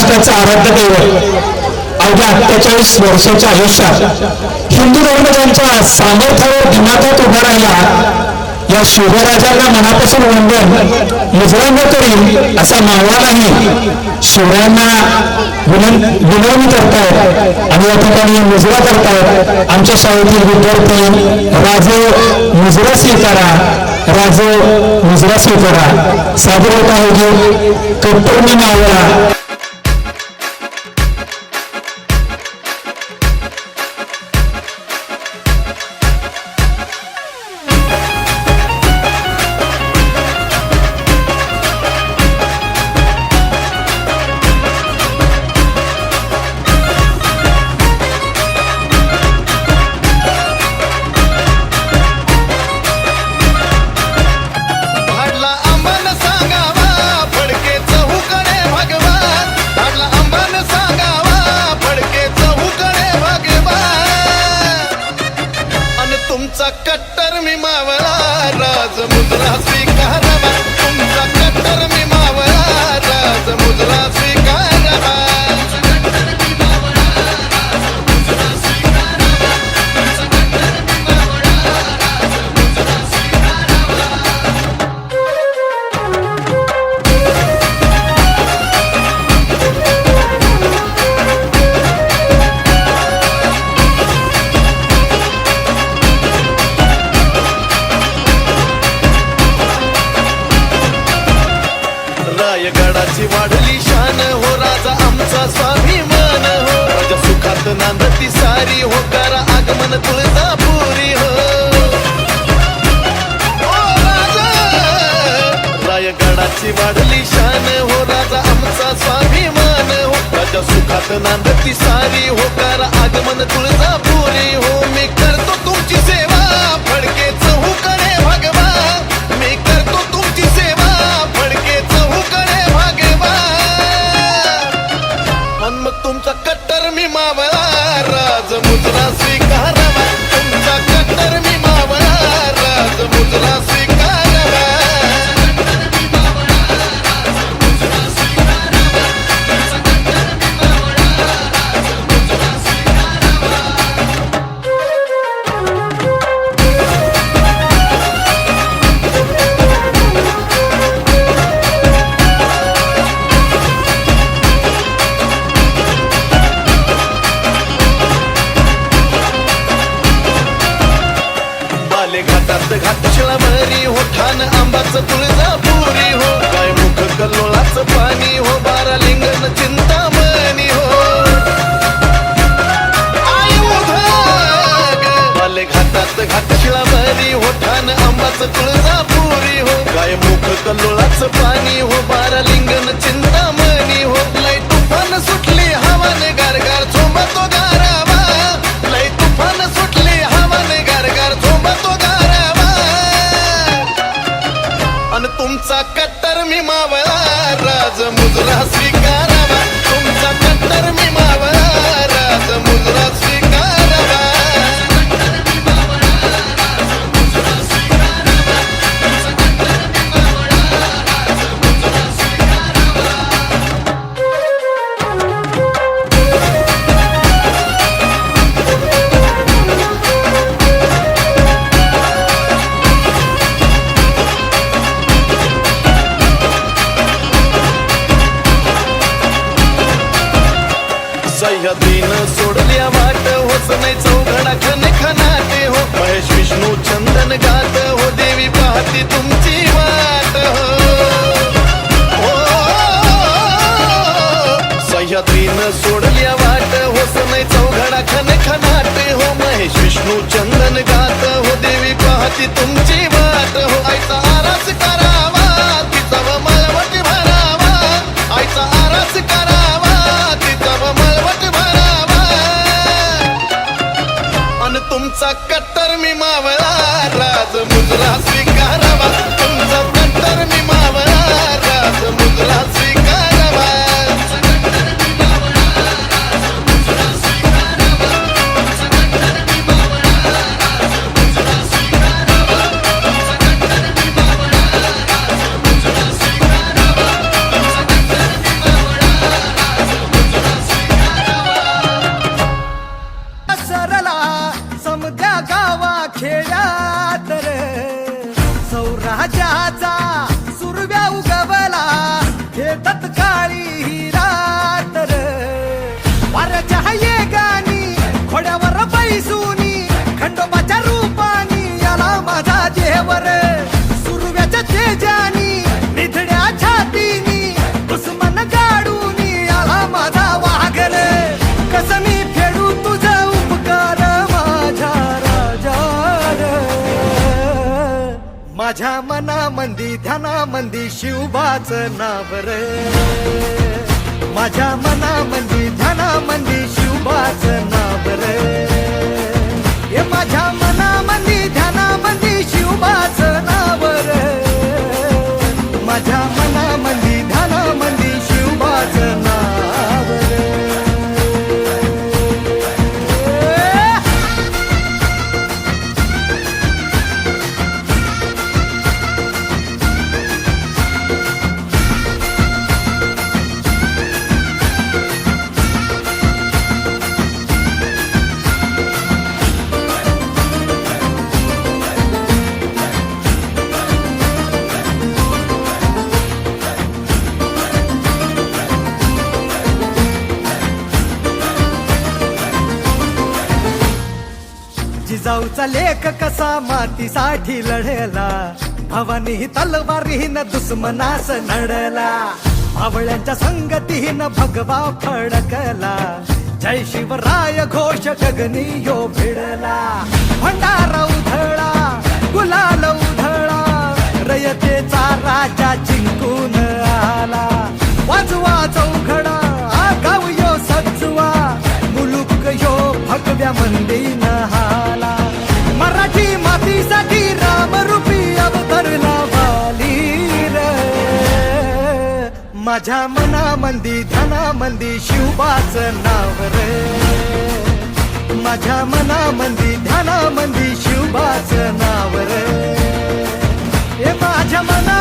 महाराष्ट्राचा आराध्य दैवत अवघ्या 48 वर्षाच्या आयुष्यात हिंदू धर्म त्यांच्या सामर्थ्यावर दिमाखात उभा राहिला। या शिवराजांना मनापासून वंदन मुजरांना करील असा मावा नाही, शिवरायांना विनवणी करतायत आणि या ठिकाणी मुजरा करतायत। आमच्या शाळेतील विद्यार्थी राजे मुजरा स्वीकारा, राजे मुजरा स्वीकारा सादर होत आहे की कट्टरनी मावळा। कट्टर मी मावळा राज मुजरा स्वीकारावा, तुमचा कट्टर मी मावळा राज मुजरा स्वीकारावा। रायगडाची वाढली शान हो, राजा आमचा स्वाभिमान हो, राजा सुखात नांदती सारी हो, करा आगमन तुळजापुरी हो। राजा रायगडाची वाढली शान हो, राजा आमचा स्वाभिमान हो, राजा सुखात नांदती सारी हो, करा आगमन तुळजापुरी हो। मी करतो तुमची सेवा फडके चहूकडे भगवा, मी करतो तुमची सेवा फडके चहूकडे भगवा। मग तुमचा कट्टर मी मावळा राज मुजरा स्वीकारावा, तुमचा कट्टर मी मावळा राज मुजरा स्वीकारावा। घाटात घाट शिळाभरी हो, ठाण आंबाचं तुळजापुरी हो, काय मुख कल्लोळाचं पाणी हो, बारा लिंगण चिंतामणी हो। बाले घाटात घाट शिळाभरी हो, ठाण आंबाचं तुळजापुरी हो, काय मुख कल्लोळाचं पाणी हो, बारा लिंगण चिंतामणी हो। लय तुफान सुटली हवान गारगार झोंबतो गारावा, लय तुफान सुटली हवान गारगार झोंबतो गारावा। अन तुमचा कट्टर मी मावळा राज मुजरा स्वीकारावा, तुमचा कट्टर मी मावळा राज मुजरा स्वीकारावा। सह्याद्रीनं सोडल्या वाट होच नाही चौघडा खन खनाटे हो, महेश विष्णू चंदन गात हो, देवी पाहती तुमची वाट हो। सह्याद्रीनं सोडल्या वाट होच नाही चौघडा खन खनाटे हो, महेश विष्णू चंदन गात हो, देवी पाहती तुमची वाट हो। आईचा आरास करावा तिचा व मळवट भरावा, आईचा आरास करावा तिचा व मळवट भरावा। अन तुमचा कट्टर मी मावळा राज मुजरा स्वीकारावा, तुमचा कट्टर मी मावळा राज मुजरा स्वीकारावा। राजाचा सुरव्या उगवला हे तत्काळी ही रात र. वाऱ्याच्या येगानी घोड्यावर बैसूनी खंडोबाच्या रूपानी याला माझा देवर. सुरव्याच्या तेजानी निधड्या छातीनी दुश्मन गाडूनी याला माझा वाघर. कस मी फेडू तुझा उपकार माझ्या राजा र. माझ्या मनामंदी ध्यानामंदी शिवबाचं नाव रे. माझ्या मनामंदी ध्यानामंदी शिवबाचं नाव रे. हे माझ्या मनामंदी ध्यानामंदी शिवबाचं नाव रे. माझ्या मनामंदी ध्यानामंदी शिवबाचं नाव रे. जिजाऊचा लेख कसा मातीसाठी लढला भवानी तलवारीनं दुश्मनास नडला. भावळ्यांच्या संगतीनं भगवा फडकला. जय शिवराय घोष गगनी यो भिडला. भंडारा उधळा गुलाल उधळा रयतेचा राजा जिंकून आला. वाजवा चौघडा गाव यो सजवा मुलुक यो भगव्या मंदीन हाला. मराठी मातीसाठी रामरूपी अवतरला वाली रे. माझ्या मनामंदी ध्यानामंदी शिवबाचं नाव रे. माझ्या मनामंदी ध्यानामंदी शिवबाचं नाव रे. हे माझ्या मना